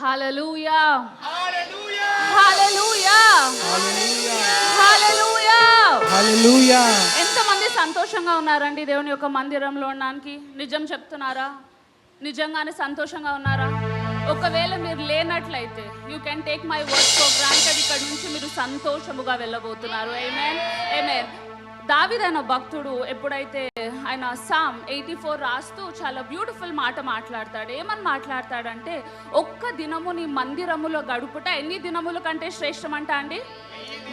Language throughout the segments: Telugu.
హల్లెలూయా హల్లెలూయా హల్లెలూయా హల్లెలూయా హల్లెలూయా హల్లెలూయా. ఎంతమంది సంతోషంగా ఉన్నారండి దేవుని యొక్క మందిరంలో ఉండడానికి? నిజం చెప్తున్నారా? నిజంగానే సంతోషంగా ఉన్నారా? ఒకవేళ మీరు లేనట్లయితే you can take my word for granted, ఇక్కడ నుంచి మీరు సంతోషముగా వెళ్ళబోతున్నారు. ఆమేన్ ఆమేన్. దావీదు అనే భక్తుడు ఎప్పుడైతే ఆయన సామ్ 84 రాస్తూ చాలా బ్యూటిఫుల్ మాట మాట్లాడతాడు. ఏమని మాట్లాడతాడంటే, ఒక్క దినము నీ మందిరములో గడుపుట ఎన్ని దినముల కంటే శ్రేష్టం అంట అండి?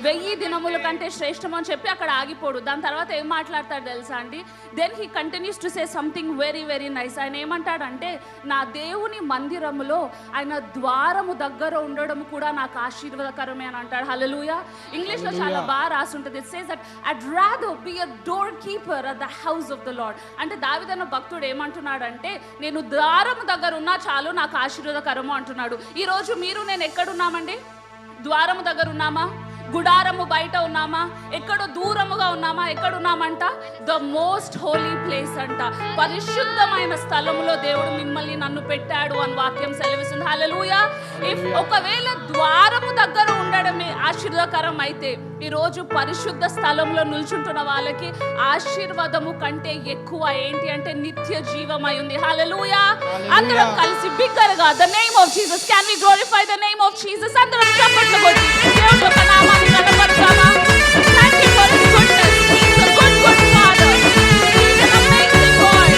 1000 దినముల కంటే శ్రేష్టం అని చెప్పి అక్కడ ఆగిపోడు. దాని తర్వాత ఏం మాట్లాడతాడు తెలుసా అండి? Then he continues to say something very very nice. ఆయన ఏమంటాడంటే, నా దేవుని మందిరములో ఆయన ద్వారము దగ్గర ఉండడం కూడా నాకు ఆశీర్వాదకరమే అని అంటాడు. హల్లెలూయా. ఇంగ్లీష్లో చాలా బాగా రాసి ఉంటుంది. It says that I'd rather be a door keeper at the house of the lord. అంటే దావీదు అన్న భక్తుడు ఏమంటున్నాడంటే, నేను ద్వారము దగ్గర ఉన్నా చాలు నాకు ఆశీర్వాదకరము అంటున్నాడు. ఈరోజు మీరు నేను ఎక్కడున్నామండి? ద్వారము దగ్గర ఉన్నామా? గుడారము బయట ఉన్నామా? ఎక్కడో దూరముగా ఉన్నామా? ఎక్కడున్నామంట? ద మోస్ట్ హోలీ ప్లేస్ అంట. పరిశుద్ధమైన స్థలములో దేవుడు మిమ్మల్ని నన్ను పెట్టాడు అని వాక్యం సెలవిస్తుంది. హల్లెలూయా. ఇఫ్ ఒకవేళ ద్వారము దగ్గర ఉండడమే ఆశీర్వాదకరం అయితే, ఈరోజు పరిశుద్ధ స్థలంలో నిల్చుంటున్న వాళ్ళకి ఆశీర్వాదము కంటే ఎక్కువ ఏంటి అంటే నిత్య జీవమై ఉంది. హల్లెలూయా. అందరం కలిసి బిగ్గరగా the name of Jesus, can we glorify the name of Jesus? అందరం చప్పట్లు కొట్టి దేవుని యొక్క నామాన్ని కనపరుద్దామా? Thank you for his goodness. He is a good father. He is an amazing God.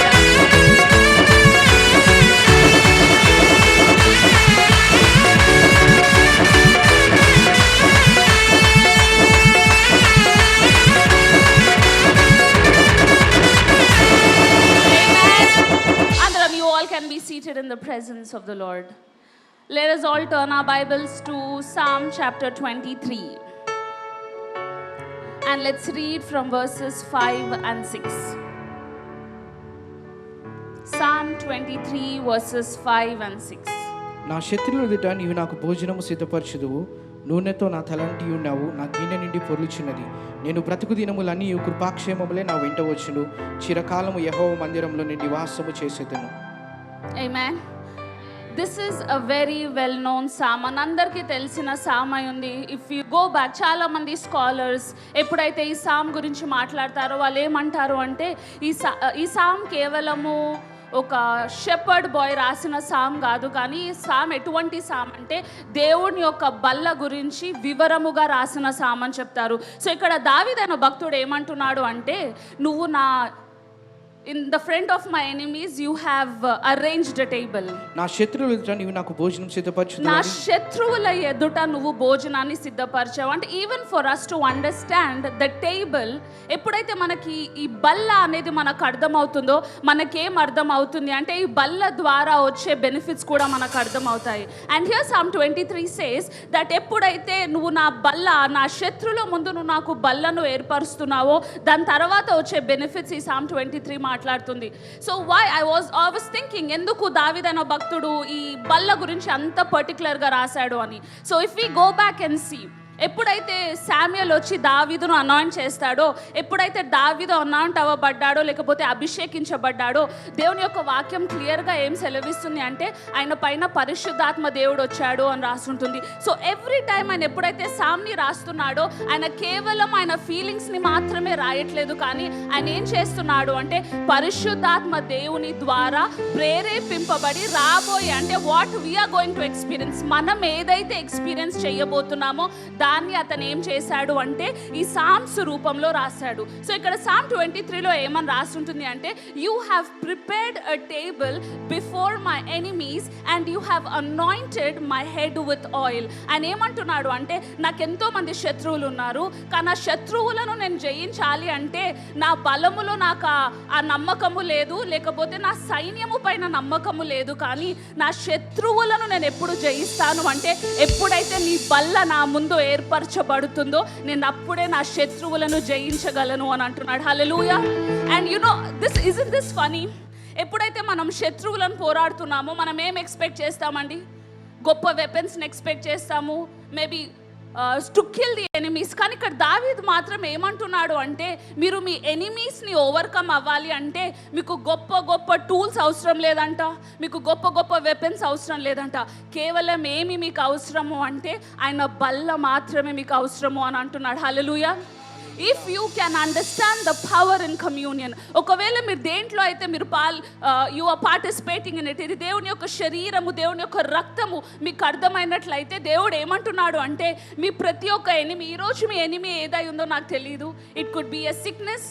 Can be seated in the presence of the Lord. Let us all turn our Bibles to Psalm chapter 23. And let's read from verses 5 and 6. Psalm 23 verses 5 and 6. నా శత్రువుల ఎదుట నీవు నాకు భోజనము సిద్ధపరచుదువు, నూనెతో నా తలంటి ఉన్నావు, నా గిన్నె నిండి పొర్లుచున్నది. నేను బ్రతుకు దినములన్నీ కృపాక్షేమములే నా వెంట వచ్చును, చిరకాలము యెహోవా మందిరంలో నేను నివాసము చేసేదను. Amen. This is a very well known psalm. మనందరికీ తెలిసిన సామ్ అయి ఉంది. ఇఫ్ యూ గో బ్యాక్, చాలా మంది స్కాలర్స్ ఎప్పుడైతే ఈ సామ్ గురించి మాట్లాడతారో వాళ్ళు ఏమంటారు అంటే, ఈ సామ్ కేవలము ఒక షెపర్డ్ బాయ్ రాసిన సామ్ కాదు, కానీ ఈ సామ్ ఎటువంటి సామ్ అంటే దేవుని యొక్క బల్ల గురించి వివరముగా రాసిన సామ్ అని చెప్తారు. సో ఇక్కడ దావీదు అనే భక్తుడు ఏమంటున్నాడు అంటే, నువ్వు in the front of my enemies you have arranged a table. నా శత్రువుల ఎదుట నీవు నాకు భోజనం సిద్ధపరచుదువు. నా శత్రువుల ఎదుట నువ్వు భోజనాన్ని సిద్ధపరచావు. అంటే even for us to understand the table, ఎప్పుడైతే మనకి ఈ బల్ల అనేది మనకు అర్థమవుతుందో, మనకేం అర్థం అవుతుంది అంటే ఈ బల్ల ద్వారా వచ్చే బెనిఫిట్స్ కూడా మనకు అర్థం అవుతాయి. And here Psalm 23 says that ఎప్పుడైతే నువ్వు నా బల్ల, నా శత్రువుల ముందు నువ్వు నాకు బల్లను ఏర్పరుస్తున్నావో, దాని తర్వాత వచ్చే బెనిఫిట్స్ ఈ Psalm 23 మాట్లాడుతుంది. So why I was thinking, ఎందుకు దావీదు అనే భక్తుడు ఈ బల్ల గురించి అంత పర్టికులర్గా రాశాడు అని. So if we go back and see, ఎప్పుడైతే శామ్యూయల్ వచ్చి దావీదును అనాయింట్ చేస్తాడో, ఎప్పుడైతే దావీదు అనాయింట్ అవ్వబడ్డాడో లేకపోతే అభిషేకించబడ్డాడో, దేవుని యొక్క వాక్యం క్లియర్గా ఏం సెలవిస్తుంది అంటే ఆయన పైన పరిశుద్ధాత్మ దేవుడు వచ్చాడు అని రాస్తుంటుంది. సో ఎవ్రీ టైం ఆయన ఎప్పుడైతే సామ్ని రాస్తున్నాడో, ఆయన కేవలం ఆయన ఫీలింగ్స్ని మాత్రమే రాయట్లేదు, కానీ ఆయన ఏం చేస్తున్నాడు అంటే పరిశుద్ధాత్మ దేవుని ద్వారా ప్రేరేపింపబడి రాబోయే, అంటే what we are going to experience, మనం ఏదైతే ఎక్స్పీరియన్స్ చేయబోతున్నామో దాన్ని అతను ఏం చేశాడు అంటే ఈ సామ్స్ రూపంలో రాశాడు. సో ఇక్కడ Psalm 23లో ఏమని రాస్తుంటుంది అంటే, you have prepared a table before my enemies and you have anointed my head with oil. ఆయన ఏమంటున్నాడు అంటే, నాకెంతో మంది శత్రువులు ఉన్నారు, కానీ ఆ శత్రువులను నేను జయించాలి అంటే నా బలములో నాకు ఆ నమ్మకము లేదు, లేకపోతే నా సైన్యము పైన నమ్మకము లేదు, కానీ నా శత్రువులను నేను ఎప్పుడు జయిస్తాను అంటే ఎప్పుడైతే నీ బల్ల నా ముందు ఏర్పరచబడుతుందో నేను అప్పుడే నా శత్రువులను జయించగలను అని అంటున్నాడు. హల్లెలూయా. And you know this isn't this funny, ఎప్పుడైతే మనం శత్రువులను పోరాడుతున్నామో మనం ఏం ఎక్స్పెక్ట్ చేస్తామండి? గొప్ప వెపన్స్ని ఎక్స్పెక్ట్ చేస్తాము, maybe to kill the enemies. కానీ ఇక్కడ దావీదు మాత్రం ఏమంటున్నాడు అంటే, మీరు మీ ఎనిమీస్ని ఓవర్కమ్ అవ్వాలి అంటే మీకు గొప్ప గొప్ప టూల్స్ అవసరం లేదంట, మీకు గొప్ప గొప్ప వెపన్స్ అవసరం లేదంట. కేవలం ఏమి మీకు అవసరము అంటే ఆయన బల్ల మాత్రమే మీకు అవసరము అని అంటున్నాడు. హల్లెలూయా. If you can understand the power in communion, ఒకవేళ మీరు దేంట్లో అయితే మీరు you are participating in it, ఇది దేవుని యొక్క శరీరము, దేవుని యొక్క రక్తము మీకు అర్థమైనట్లయితే దేవుడు ఏమంటున్నాడు అంటే, మీ ప్రతి ఒక్క ఎనిమి, ఈరోజు మీ ఎనిమి ఏదై ఉందో నాకు తెలియదు. It could be a sickness,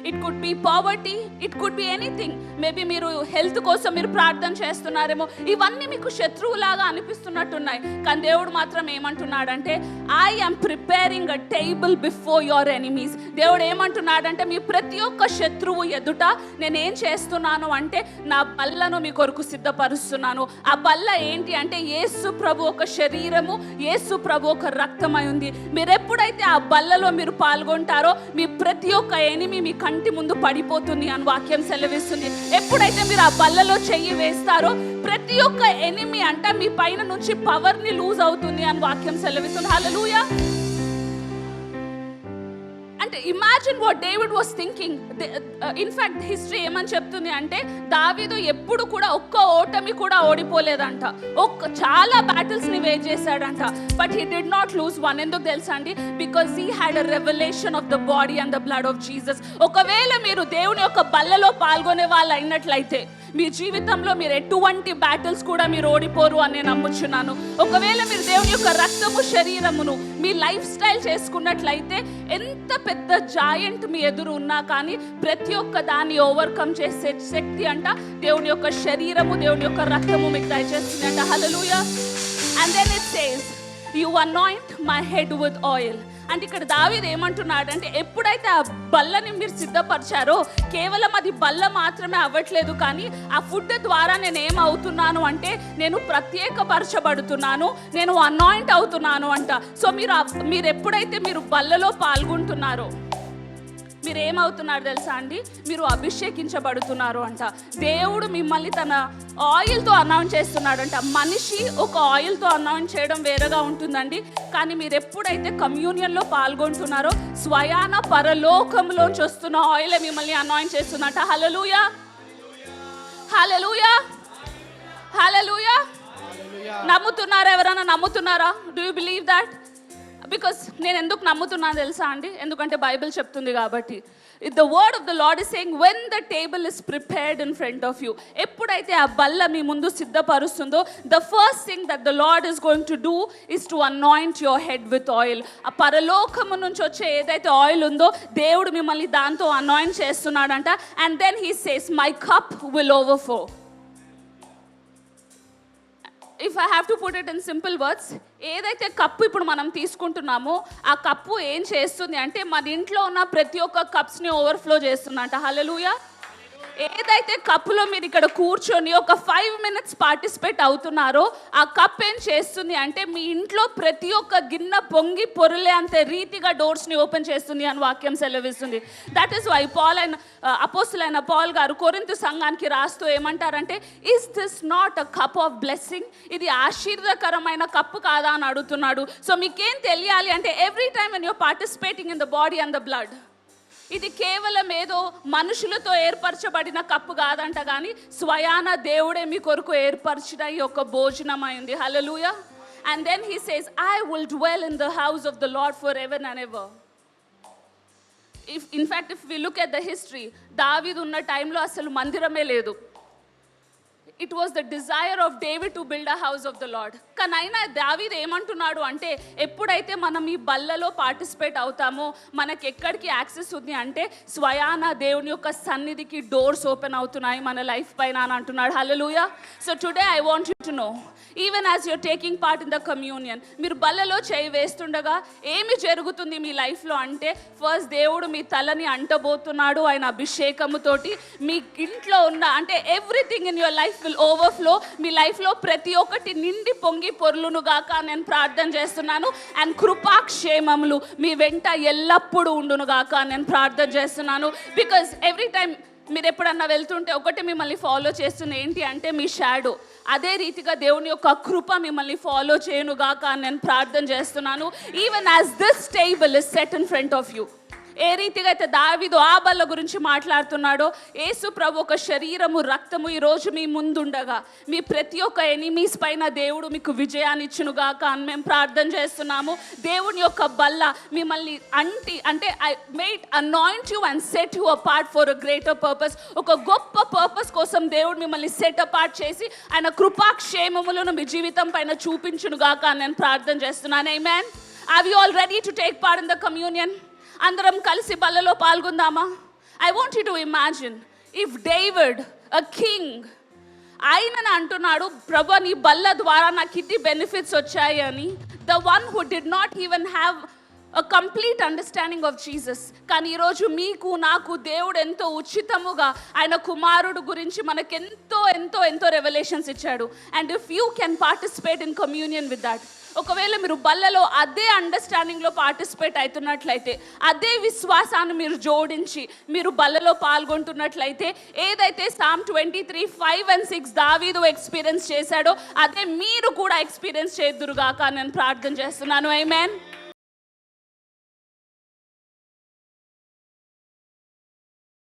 it could be poverty, it could be anything. Maybe మీరు హెల్త్ కోసం మీరు ప్రార్థన చేస్తున్నారేమో, ఇవన్నీ మీకు శత్రువులాగా అనిపిస్తున్నట్టున్నాయి. కానీ దేవుడు మాత్రం ఏమంటున్నాడంటే, I am preparing a table before your enemies. దేవుడు ఏమంటున్నాడంటే, మీ ప్రతి ఒక్క శత్రువు ఎదుట నేనేం చేస్తున్నాను అంటే నా బల్లను మీ కొరకు సిద్ధపరుస్తున్నాను. ఆ బల్ల ఏంటి అంటే యేసు ప్రభు ఒక శరీరము, యేసు ప్రభు ఒక రక్తమై ఉంది. మీరు ఎప్పుడైతే ఆ బల్లలో మీరు పాల్గొంటారో మీ ప్రతి ఒక్క ఎనిమి మీ కంటి ముందు పడిపోతుంది అని వాక్యం సెలవిస్తుంది. ఎప్పుడైతే మీరు ఆ బల్లలో చెయ్యి వేస్తారో ప్రతి ఒక్క ఎనిమి అంట మీ పైన నుంచి పవర్ని లూజ్ అవుతుంది అని వాక్యం సెలవిస్తుంది. హల్లెలూయా. అంటే imagine what David was thinking. In fact history ఏమని చెప్తుంది అంటే, దావీదు ఎప్పుడు కూడా ఒక్క ఓటమి కూడా ఓడిపోలేదంట, చాలా బ్యాటిల్స్ని వేట్ చేశాడంట. But he did not lose one. ఎందుకు తెలుసా అండి? Because he had a revolution of the body and the blood of Jesus. ఒకవేళ మీరు దేవుని యొక్క బల్లలో పాల్గొనే వాళ్ళు అయినట్లయితే మీ జీవితంలో మీరు ఎటువంటి బ్యాటిల్స్ కూడా మీరు ఓడిపోరు అని నేను నమ్ముచున్నాను. ఒకవేళ మీరు దేవుని యొక్క రక్తము శరీరమును మీ లైఫ్ స్టైల్ చేసుకున్నట్లయితే ఎంత పెద్ద జాయింట్ మీ ఎదురు ఉన్నా కానీ ప్రతి ఒక్క దాన్ని ఓవర్కమ్ చేసే శక్తి అంట దేవుని యొక్క శరీరము, దేవుని యొక్క రక్తము మీకు దయచేస్తుంది అంట. హల్లెలూయా. And then it says, you anoint my head with oil. అంటే ఇక్కడ దావీదు ఏమంటున్నాడు అంటే, ఎప్పుడైతే ఆ బల్లని మీరు సిద్ధపరిచారో కేవలం అది బల్ల మాత్రమే అవ్వట్లేదు, కానీ ఆ ఫుడ్ ద్వారా నేను ఏమవుతున్నాను అంటే నేను ప్రత్యేకపరచబడుతున్నాను, నేను అనాయింట్ అవుతున్నాను అంట. సో మీరు ఎప్పుడైతే మీరు బల్లలో పాల్గొంటున్నారో మీరు ఏమవుతున్నారు తెలుసా అండి? మీరు అభిషేకించబడుతున్నారు అంట. దేవుడు మిమ్మల్ని తన ఆయిల్తో అనౌన్స్ చేస్తున్నాడంట. మనిషి ఒక ఆయిల్తో అనౌన్స్ చేయడం వేరేగా ఉంటుందండి, కానీ మీరు ఎప్పుడైతే కమ్యూనియన్లో పాల్గొంటున్నారో స్వయాన పరలోకంలోంచి వస్తున్న ఆయిలే మిమ్మల్ని అనౌన్స్ చేస్తుందంట. హల్లెలూయా, హల్లెలూయా, హల్లెలూయా. నమ్ముతున్నారా? ఎవరైనా నమ్ముతున్నారా? Do you believe that? Because నేను ఎందుకు నమ్ముతున్నాను తెలుసా అండి? ఎందుకంటే బైబిల్ చెప్తుంది కాబట్టి. The word of the Lord is saying, when the table is prepared in front of you, ఎప్పుడైతే ఆ బల్ల మీ ముందు సిద్ధపరుస్తుందో the first thing that the Lord is going to do is to anoint your head with oil. ఆ పరలోకము నుంచి వచ్చే ఏదైతే ఆయిల్ ఉందో దేవుడు మిమ్మల్ని దాంతో అనాయింట్ చేస్తున్నాడంట. And then he says, my cup will overflow. If I have to put it in simple words, ఏదైతే కప్పు ఇప్పుడు మనం తీసుకుంటున్నామో ఆ కప్పు ఏం చేస్తుంది అంటే మన ఇంట్లో ఉన్న ప్రతి ఒక్క కప్స్ని ఓవర్ఫ్లో చేస్తుందంట. హల్లెలూయా. ఏదైతే కప్పులో మీరు ఇక్కడ కూర్చొని ఒక 5 minutes పార్టిసిపేట్ అవుతున్నారో ఆ కప్ ఏం చేస్తుంది అంటే మీ ఇంట్లో ప్రతి ఒక్క గిన్నె పొంగి పొరలే అంతే రీతిగా డోర్స్ని ఓపెన్ చేస్తుంది అని వాక్యం సెలవిస్తుంది. దట్ ఈస్ వై అపోస్తలుడైన పౌల్ గారు కొరింథు సంఘానికి రాస్తూ ఏమంటారంటే, is this not a cup of blessing? ఇది ఆశీర్వదకరమైన కప్పు కాదా అని అడుగుతున్నాడు. సో మీకేం తెలియాలి అంటే, every time when you're participating in the body and the blood, ఇది కేవలం ఏదో మనుషులతో ఏర్పరచబడిన కప్పు కాదంట, కానీ స్వయాన దేవుడే మీ కొరకు ఏర్పరిచిన ఈ యొక్క భోజనం అయింది. హల్లెలూయా. And then he says, I will dwell in the house of the Lord for ever and ever. In fact if we look at the history, దావీదు ఉన్న టైంలో అసలు మందిరమే లేదు. It was the desire of David to build a house of the Lord. కానీ అయినా దావీదు ఏమంటున్నాడు అంటే, ఎప్పుడైతే మనం ఈ బల్లలో పార్టిసిపేట్ అవుతామో మనకి ఎక్కడికి యాక్సెస్ ఉంది అంటే స్వయాన దేవుని యొక్క సన్నిధికి డోర్స్ ఓపెన్ అవుతున్నాయి మన లైఫ్ పైన అని అంటున్నాడు. హల్లెలూయా. So today I want you to know, even as you're taking part in the communion, మీరు బల్లలో చేయి వేస్తుండగా ఏమి జరుగుతుంది మీ లైఫ్లో అంటే, ఫస్ట్ దేవుడు మీ తలని అంటబోతున్నాడు ఆయన అభిషేకముతోటి. మీ ఇంట్లో ఉన్న అంటే everything in your life will overflow. మీ లైఫ్లో ప్రతి ఒక్కటి నిండి పొంగి పొర్లును గాక నేను ప్రార్థన చేస్తున్నాను. అండ్ కృపాక్షేమములు మీ వెంట ఎల్లప్పుడూ ఉండును గాక నేను ప్రార్థన చేస్తున్నాను. బికాజ్ ఎవ్రీ టైమ్ మీరు ఎప్పుడన్నా వెళ్తుంటే ఒకటి మిమ్మల్ని ఫాలో చేస్తున్న ఏంటి అంటే మీ షాడో. అదే రీతిగా దేవుని యొక్క కృప మిమ్మల్ని ఫాలో చేయనుగాక అని నేను ప్రార్థన చేస్తున్నాను. Even as this table is set in front of you. ఏ రీతిగా అయితే దావీదు ఆ బల్ల గురించి మాట్లాడుతున్నాడో, యేసు ప్రభు ఒక శరీరము రక్తము ఈరోజు మీ ముందుండగా మీ ప్రతి ఒక్క ఎనిమీస్ పైన దేవుడు మీకు విజయాన్ని ఇచ్చునుగాక అని మేము ప్రార్థన చేస్తున్నాము. దేవుని యొక్క బల్ల మిమ్మల్ని అంటే I made anoint you and set you apart for a greater purpose. ఒక గొప్ప పర్పస్ కోసం దేవుడు మిమ్మల్ని సెట్ అపార్ట్ చేసి ఆయన కృపాక్షేమములను మీ జీవితం పైన చూపించునుగాక అని నేను ప్రార్థన చేస్తున్నాను. ఆమేన్. Are you all ready to take part in the communion? అందరం కలిసి బల్లలో పాల్గొందామా? I want you to imagine if David a king ఆయన అంటున్నాడు, ప్రభు నీ బల్ల ద్వారా నాకు ఇన్ని బెనిఫిట్స్ వచ్చాయి అని. The one who did not even have a complete understanding of Jesus. కానీ ఈరోజు మీకు నాకు దేవుడు ఎంతో ఉచితముగా ఆయన కుమారుడు గురించి మనకెంతో ఎంతో ఎంతో రెవల్యూషన్స్ ఇచ్చాడు. And if you can participate in communion with that, ఒకవేళ మీరు బల్లలో అదే అండర్స్టాండింగ్లో పార్టిసిపేట్ అవుతున్నట్లయితే, అదే విశ్వాసాన్ని మీరు జోడించి మీరు బల్లలో పాల్గొంటున్నట్లయితే, ఏదైతే Psalm 23:5-6 దావీదు ఎక్స్పీరియన్స్ చేశాడో అదే మీరు కూడా ఎక్స్పీరియన్స్ చేద్దురుగాక నేను ప్రార్థన చేస్తున్నాను. ఆమేన్.